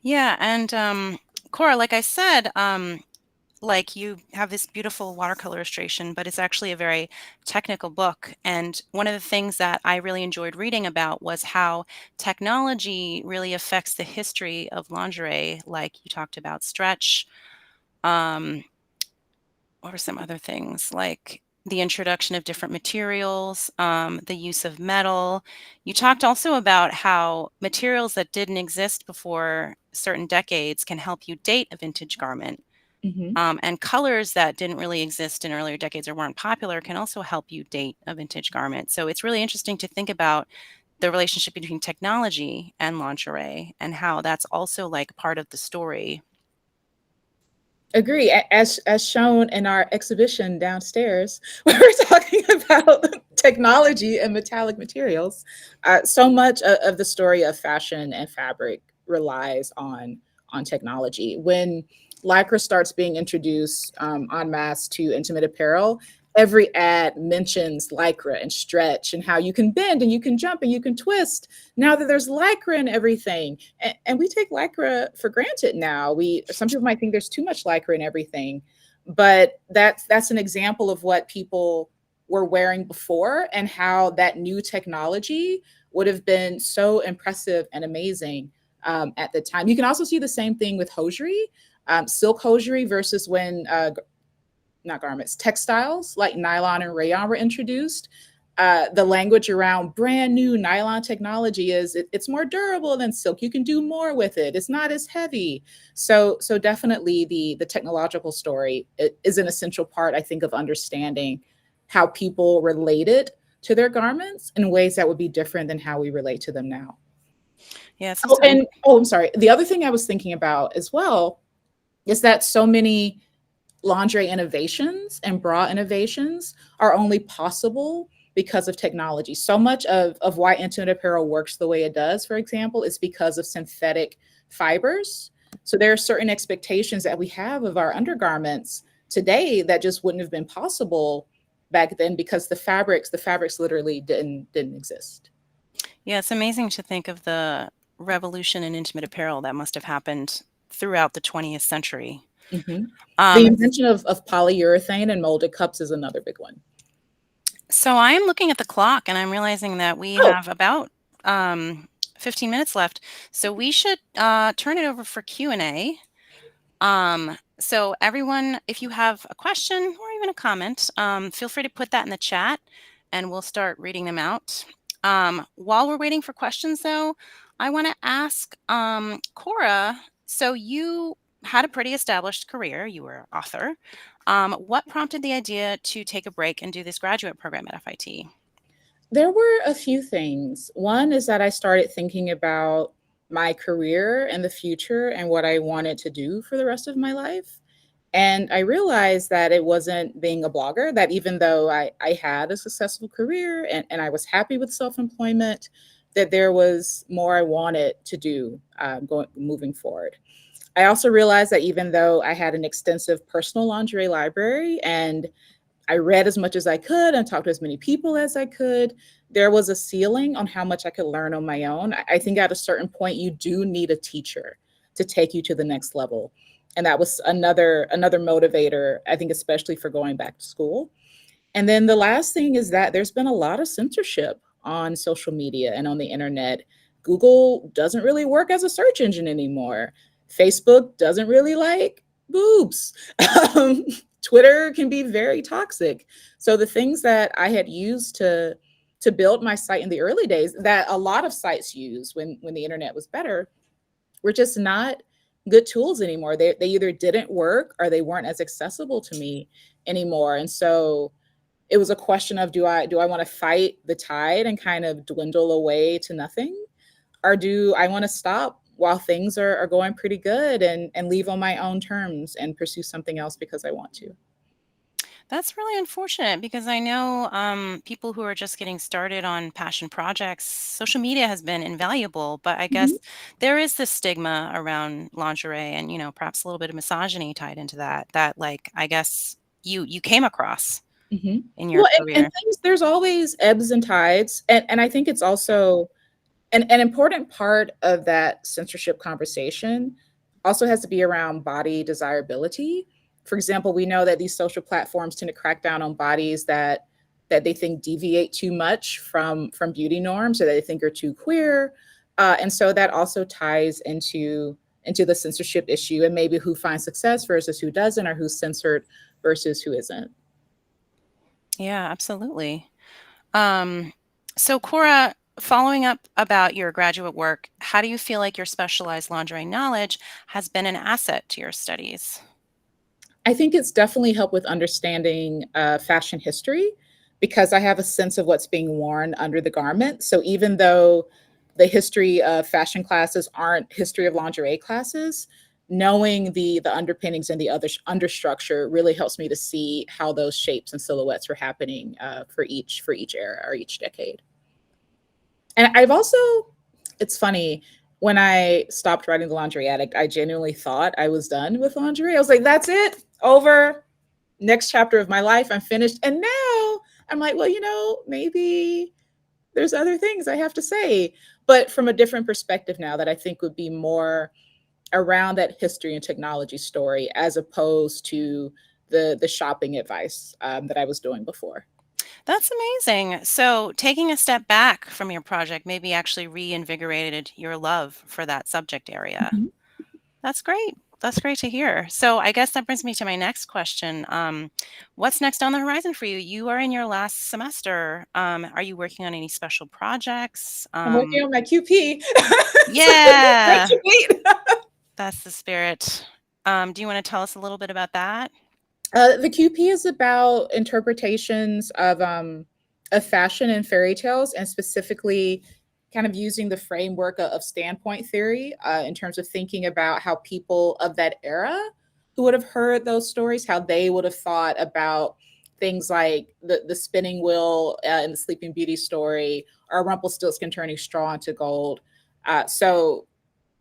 Yeah, and Cora, like I said, like you have this beautiful watercolor illustration, but it's actually a very technical book. And one of the things that I really enjoyed reading about was how technology really affects the history of lingerie. Like you talked about stretch. Um, what are some other things? Like the introduction of different materials, the use of metal. You talked also about how materials that didn't exist before certain decades can help you date a vintage garment. Mhm. And colors that didn't really exist in earlier decades or weren't popular can also help you date a vintage garment. So it's really interesting to think about the relationship between technology and lingerie and how that's also like part of the story. Agree. As shown in our exhibition downstairs, where we're talking about technology and metallic materials. So much of the story of fashion and fabric relies on technology. When lycra starts being introduced en masse to intimate apparel, every ad mentions lycra and stretch and how you can bend and you can jump and you can twist now that there's lycra and everything. And we take lycra for granted now. We Some people might think there's too much lycra in everything, but that's an example of what people were wearing before and how that new technology would have been so impressive and amazing at the time. You can also see the same thing with hosiery, silk hosiery versus when not garments, textiles like nylon and rayon were introduced. The language around brand new nylon technology is it's more durable than silk. You can do more with it. It's not as heavy. So definitely the technological story is an essential part, I think, of understanding how people related to their garments in ways that would be different than how we relate to them now. Yeah, it seems Oh, and oh, I'm sorry. The other thing I was thinking about as well is that so many lingerie innovations and bra innovations are only possible because of technology. So much of why intimate apparel works the way it does, for example, is because of synthetic fibers. So there are certain expectations that we have of our undergarments today that just wouldn't have been possible back then because the fabrics literally didn't exist. yeah, it's amazing to think of the revolution in intimate apparel that must have happened throughout the 20th century. Mhm. The Um, invention of polyurethane and molded cups is another big one. so I am looking at the clock and I'm realizing that we Oh, have about 15 minutes left. So we should turn it over for Q&A. So everyone, if you have a question or even a comment, feel free to put that in the chat and we'll start reading them out. While we're waiting for questions though, I want to ask Cora, so you had a pretty established career, you were an author. What prompted the idea to take a break and do this graduate program at FIT? there were a few things. One is that I started thinking about my career and the future and what I wanted to do for the rest of my life. And I realized that it wasn't being a blogger, that even though I had a successful career and I was happy with self employment, that there was more I wanted to do moving forward. I also realized that even though I had an extensive personal lingerie library and I read as much as I could and talked to as many people as I could, there was a ceiling on how much I could learn on my own. I think at a certain point, you do need a teacher to take you to the next level. And that was another motivator, I think, especially for going back to school. And then the last thing is that there's been a lot of censorship on social media and on the internet. Google doesn't really work as a search engine anymore. Facebook doesn't really like boobs. Um, Twitter can be very toxic. So the things that I had used to build my site in the early days that a lot of sites use when the internet was better were just not good tools anymore. They either didn't work or they weren't as accessible to me anymore. And so it was a question of do I want to fight the tide and kind of dwindle away to nothing? Or do I want to stop while things are going pretty good and leave on my own terms and pursue something else because I want to? That's really unfortunate because I know people who are just getting started on passion projects, social media has been invaluable, but I Mhm, guess there is this stigma around lingerie and, perhaps a little bit of misogyny tied into that, that like, I guess you came across mhm. in your Well, and career. things there's always ebbs and tides, and I think it's also an important part of that censorship conversation also has to be around body desirability. For example, we know that these social platforms tend to crack down on bodies that they think deviate too much from beauty norms or that they think are too queer, and so that also ties into the censorship issue and maybe who finds success versus who doesn't, or who's censored versus who isn't. Yeah, absolutely. Um, so Cora, following up about your graduate work, how do you feel like your specialized lingerie knowledge has been an asset to your studies? I think it's definitely helped with understanding fashion history because I have a sense of what's being worn under the garment. So even though the history of fashion classes aren't history of lingerie classes, knowing the underpinnings and the other understructure really helps me to see how those shapes and silhouettes were happening for each era or each decade. And I've also, it's funny, when I stopped writing The Laundry Addict, I genuinely thought I was done with laundry. I was like, that's it, over, next chapter of my life, I'm finished. And now I'm like, well, maybe there's other things I have to say, but from a different perspective now that I think would be more around that history and technology story as opposed to the shopping advice that I was doing before. That's amazing. So, taking a step back from your project maybe actually reinvigorated your love for that subject area. Mhm. That's great. That's great to hear. So I guess that brings me to my next question. What's next on the horizon for you? You are in your last semester. Are you working on any special projects? I'm working on my QP. So Yeah, graduate. that's the spirit. Do you want to tell us a little bit about that? The QP is about interpretations of fashion and fairy tales, and specifically kind of using the framework of standpoint theory in terms of thinking about how people of that era who would have heard those stories, how they would have thought about things like the spinning wheel in the Sleeping Beauty story, or Rumpelstiltskin turning straw into gold. So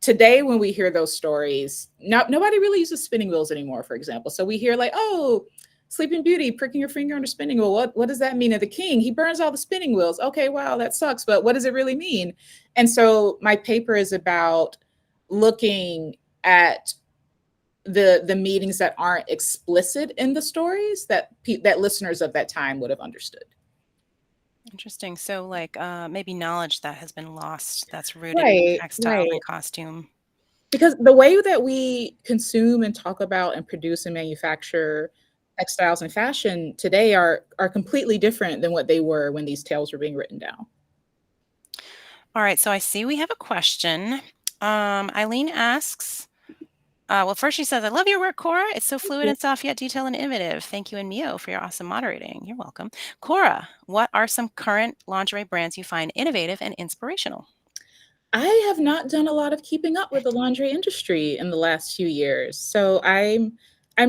today when we hear those stories, nobody really uses spinning wheels anymore, for example. So we hear like, oh, Sleeping Beauty pricking your finger on a spinning wheel. What does that mean? And the king, he burns all the spinning wheels. Okay, wow, that sucks. But what does it really mean? And so my paper is about looking at the meanings that aren't explicit in the stories that that listeners of that time would have understood. Interesting. So, like, maybe knowledge that has been lost that's rooted in Right, textiles right. and costume. Because the way that we consume and talk about and produce and manufacture textiles and fashion today are completely different than what they were when these tales were being written down. All right. So I see we have a question. Eileen asks, well, first she says, I love your work, Cora. It's so fluid and soft yet detailed and innovative. Thank you and Mio for your awesome moderating. You're welcome. Cora, what are some current lingerie brands you find innovative and inspirational? I have not done a lot of keeping up with the laundry industry in the last few years, so I'm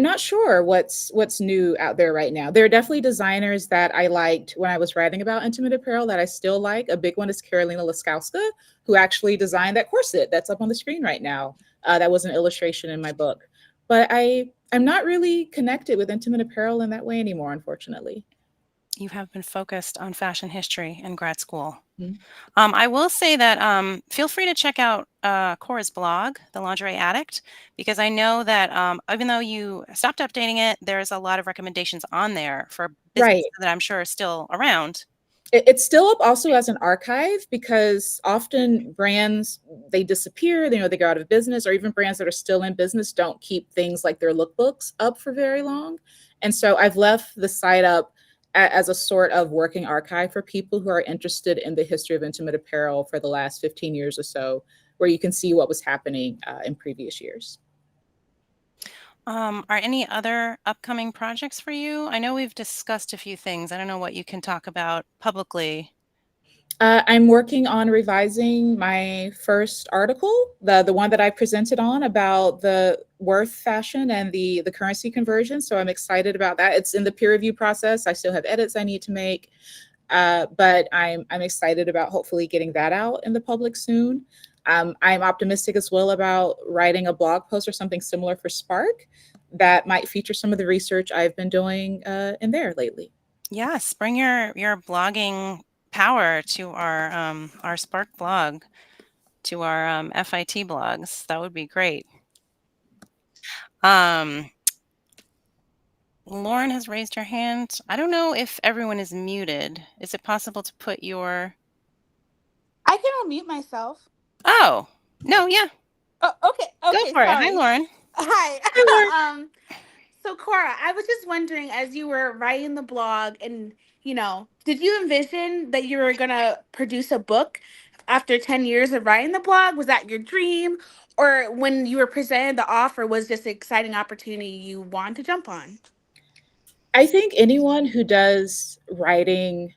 not sure what's new out there right now. There are definitely designers that I liked when I was writing about intimate apparel that I still like. A big one is Karolina Laskowska, who actually designed that corset that's up on the screen right now. That was an illustration in my book. But I'm not really connected with intimate apparel in that way anymore, unfortunately. You have been focused on fashion history in grad school. Mhm. I will say that feel free to check out Cora's blog, The Lingerie Addict, because I know that even though you stopped updating it, there's a lot of recommendations on there for Right. businesses that I'm sure are still around. It's still up also as an archive because often brands they disappear, they go out of business, or even brands that are still in business don't keep things like their lookbooks up for very long. And so I've left the site up as a sort of working archive for people who are interested in the history of intimate apparel for the last 15 years or so, where you can see what was happening in previous years. Are any other upcoming projects for you? I know we've discussed a few things. I don't know what you can talk about publicly. I'm working on revising my first article, the one that I presented on about the worth fashion and the currency conversion. So I'm excited about that. It's in the peer review process. I still have edits I need to make, but I'm excited about hopefully getting that out in the public soon. I'm optimistic as well about writing a blog post or something similar for Spark that might feature some of the research I've been doing in there lately. Yes, bring your blogging power to our Spark blog, to our FIT blogs. That would be great. Um, Lauren has raised her hand. I don't know if everyone is muted. Is it possible to put your... I can unmute myself. Oh, no, yeah, Oh, okay. go Okay. for it. Hi, Sorry. Lauren. Hi, Laura. Hi. So Cora, I was just wondering, as you were writing the blog, and did you envision that you were gonna produce a book after 10 years of writing the blog? Was that your dream, or when you were presented the offer, was just an exciting opportunity you wanted to jump on? I think anyone who does writing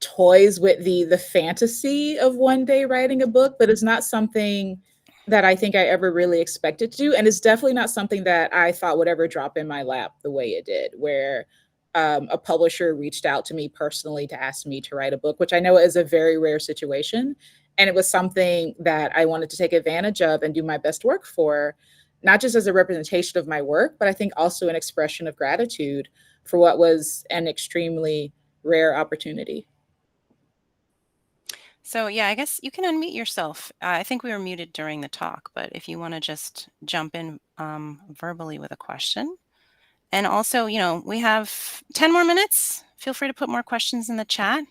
toys with the fantasy of one day writing a book, but it's not something that I think I ever really expected to do. And it's definitely not something that I thought would ever drop in my lap the way it did, where a publisher reached out to me personally to ask me to write a book, which I know is a very rare situation. And it was something that I wanted to take advantage of and do my best work for, not just as a representation of my work, but I think also an expression of gratitude for what was an extremely rare opportunity. So, yeah, I guess you can unmute yourself. I think we were muted during the talk, but if you want to just jump in verbally with a question. And also, we have 10 more minutes. Feel free to put more questions in the chat.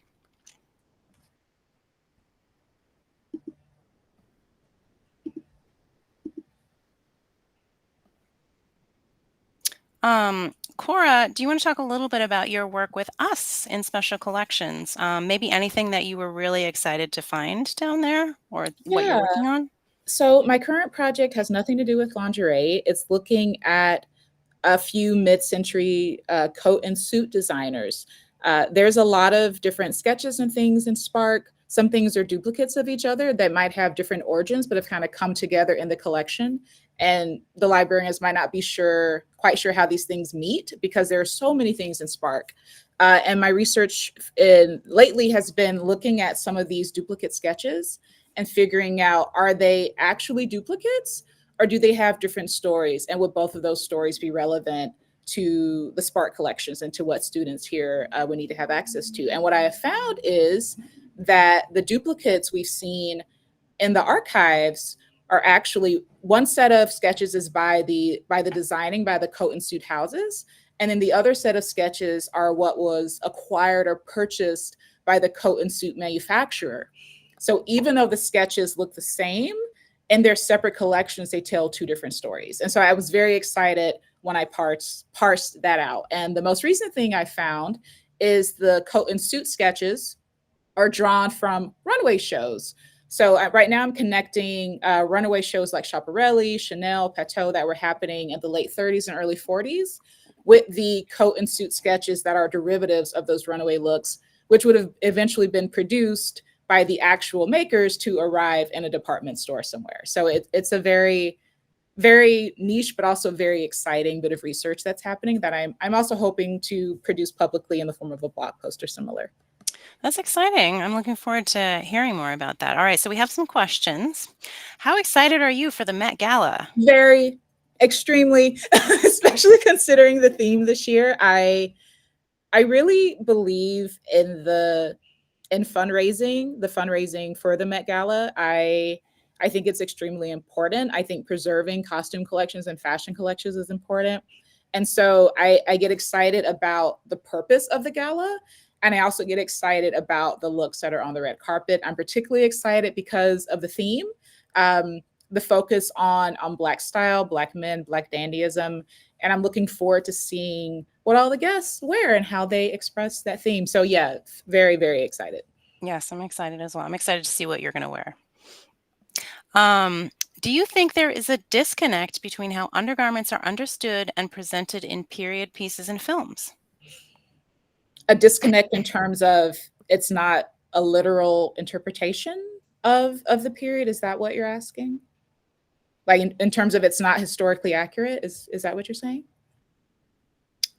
Cora, do you want to talk a little bit about your work with us in special collections? Maybe anything that you were really excited to find down there or what you're Yeah. working on? So my current project has nothing to do with lingerie. It's looking at a few mid-century coat and suit designers. There's a lot of different sketches and things in Spark. Some things are duplicates of each other that might have different origins, but have kind of come together in the collection. And the librarians might not be quite sure how these things meet because there are so many things in Spark. And my research lately has been looking at some of these duplicate sketches and figuring out, are they actually duplicates or do they have different stories? And would both of those stories be relevant to the Spark collections and to what students here would need to have access to? And what I have found is that the duplicates we've seen in the archives are actually one set of sketches is by the designing by the coat and suit houses, and then the other set of sketches are what was acquired or purchased by the coat and suit manufacturer. So even though the sketches look the same, in their separate collections, they tell two different stories. And so I was very excited when I parsed that out. And the most recent thing I found is the coat and suit sketches are drawn from runway shows. So right now I'm connecting runaway shows like Schiaparelli, Chanel, Pateau that were happening in the late 30s and early 40s with the coat and suit sketches that are derivatives of those runaway looks, which would have eventually been produced by the actual makers to arrive in a department store somewhere. So it's a very, very niche, but also very exciting bit of research that's happening that I'm also hoping to produce publicly in the form of a blog post or similar. That's exciting. I'm looking forward to hearing more about that. All right, so we have some questions. How excited are you for the Met Gala? Very, extremely, especially considering the theme this year. I really believe in fundraising, the fundraising for the Met Gala. I think it's extremely important. I think preserving costume collections and fashion collections is important. And so I get excited about the purpose of the gala. And I also get excited about the looks that are on the red carpet. I'm particularly excited because of the theme, um, the focus on Black style, Black men, Black dandyism. And I'm looking forward to seeing what all the guests wear and how they express that theme. So, yeah, very, very excited. Yes, I'm excited as well. I'm excited to see what you're going to wear. Um, do you think there is a disconnect between how undergarments are understood and presented in period pieces and films? A disconnect in terms of it's not a literal interpretation of the period. Is that what you're asking? Like in terms of it's not historically accurate? Is that what you're saying?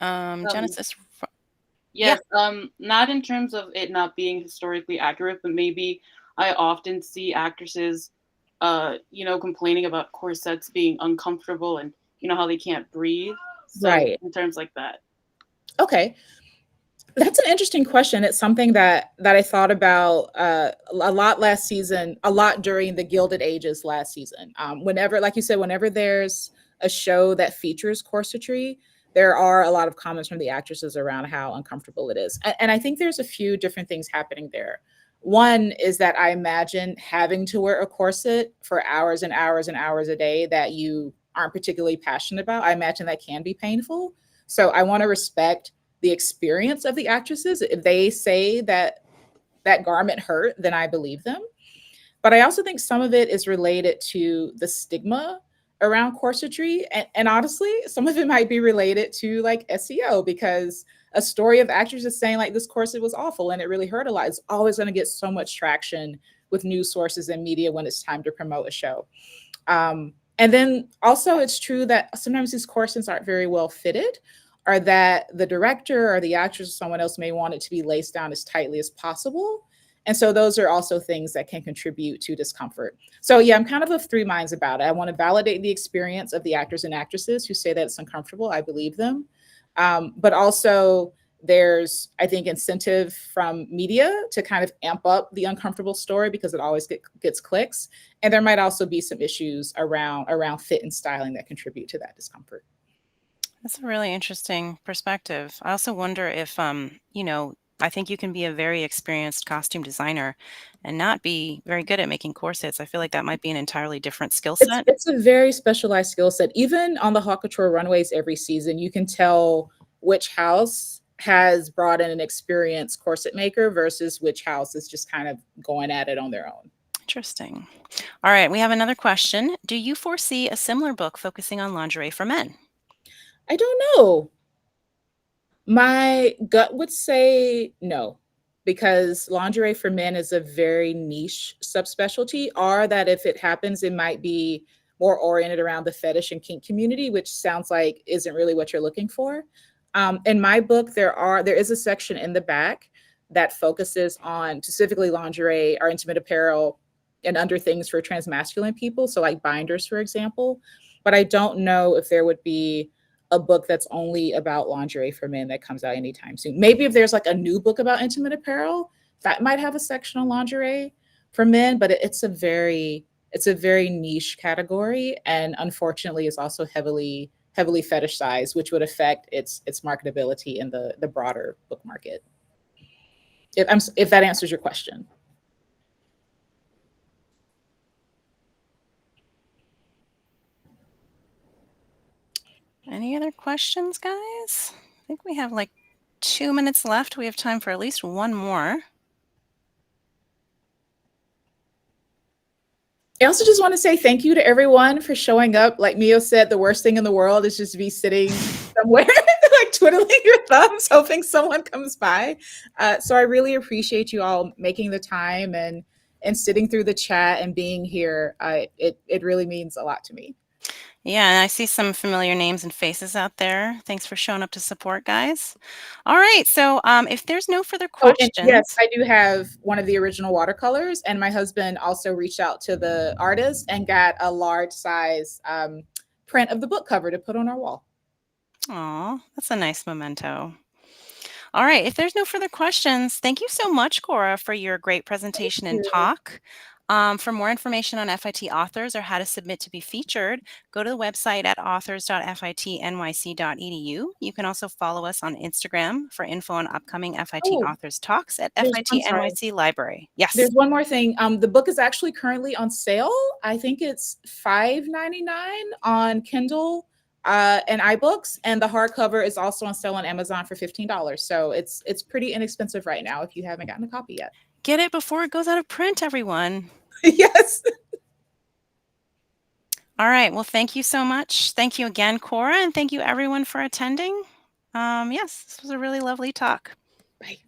Um, Genesis, yeah. yes, not in terms of it not being historically accurate, but maybe I often see actresses, complaining about corsets being uncomfortable and how they can't breathe. So Right. in terms like that. Okay. That's an interesting question. It's something that I thought about a lot last season, a lot during the Gilded Ages last season. Whenever, like you said, whenever there's a show that features corsetry, there are a lot of comments from the actresses around how uncomfortable it is. And I think there's a few different things happening there. One is that I imagine having to wear a corset for hours and hours and hours a day that you aren't particularly passionate about. I imagine that can be painful. So I want to respect the experience of the actresses. If they say that that garment hurt, then I believe them. But I also think some of it is related to the stigma around corsetry. And honestly, some of it might be related to like SEO because a story of actresses saying like this corset was awful and it really hurt a lot is always going to get so much traction with news sources and media when it's time to promote a show. And then also, it's true that sometimes these corsets aren't very well fitted, or that the director or the actress or someone else may want it to be laced down as tightly as possible. And so those are also things that can contribute to discomfort. So yeah, I'm kind of three minds about it. I want to validate the experience of the actors and actresses who say that it's uncomfortable. I believe them. But also there's, I think, incentive from media to kind of amp up the uncomfortable story because it always gets clicks. And there might also be some issues around fit and styling that contribute to that discomfort. That's a really interesting perspective. I also wonder if, I think you can be a very experienced costume designer and not be very good at making corsets. I feel like that might be an entirely different skill set. It's a very specialized skill set. Even on the Haute Couture runways every season, you can tell which house has brought in an experienced corset maker versus which house is just kind of going at it on their own. Interesting. All right, we have another question. Do you foresee a similar book focusing on lingerie for men? I don't know. My gut would say no, because lingerie for men is a very niche subspecialty, or that if it happens, it might be more oriented around the fetish and kink community, which sounds like isn't really what you're looking for. In my book, there is a section in the back that focuses on specifically lingerie or intimate apparel and under things for transmasculine people, so like binders, for example. But I don't know if there would be a book that's only about lingerie for men that comes out anytime soon. Maybe if there's like a new book about intimate apparel, that might have a section on lingerie for men, but it's a very niche category, and unfortunately is also heavily fetishized, which would affect its marketability in the broader book market. If that answers your question. Any other questions, guys? I think we have like 2 minutes left. We have time for at least one more. I also just want to say thank you to everyone for showing up. Like Mio said, the worst thing in the world is just to be sitting somewhere, like twiddling your thumbs, hoping someone comes by. So I really appreciate you all making the time and sitting through the chat and being here. It really means a lot to me. Yeah, and I see some familiar names and faces out there. Thanks for showing up to support, guys. All right, so if there's no further Oh, and yes, questions, I do have one of the original watercolors, and my husband also reached out to the artist and got a large size print of the book cover to put on our wall. aw, that's a nice memento. All right, if there's no further questions, thank you so much, Cora, for your great presentation and talk. For more information on FIT authors or how to submit to be featured, go to the website at authors.fitnyc.edu. You can also follow us on Instagram for info on upcoming FIT Oh, authors talks at I'm FIT sorry. NYC Library. Yes. There's one more thing. The book is actually currently on sale. I think it's $5.99 on Kindle and iBooks, and the hardcover is also on sale on Amazon for $15. So it's pretty inexpensive right now if you haven't gotten a copy yet. Get it before it goes out of print, everyone. Yes. All right. Well, thank you so much. Thank you again, Cora, and thank you everyone for attending. Yes, this was a really lovely talk. Bye.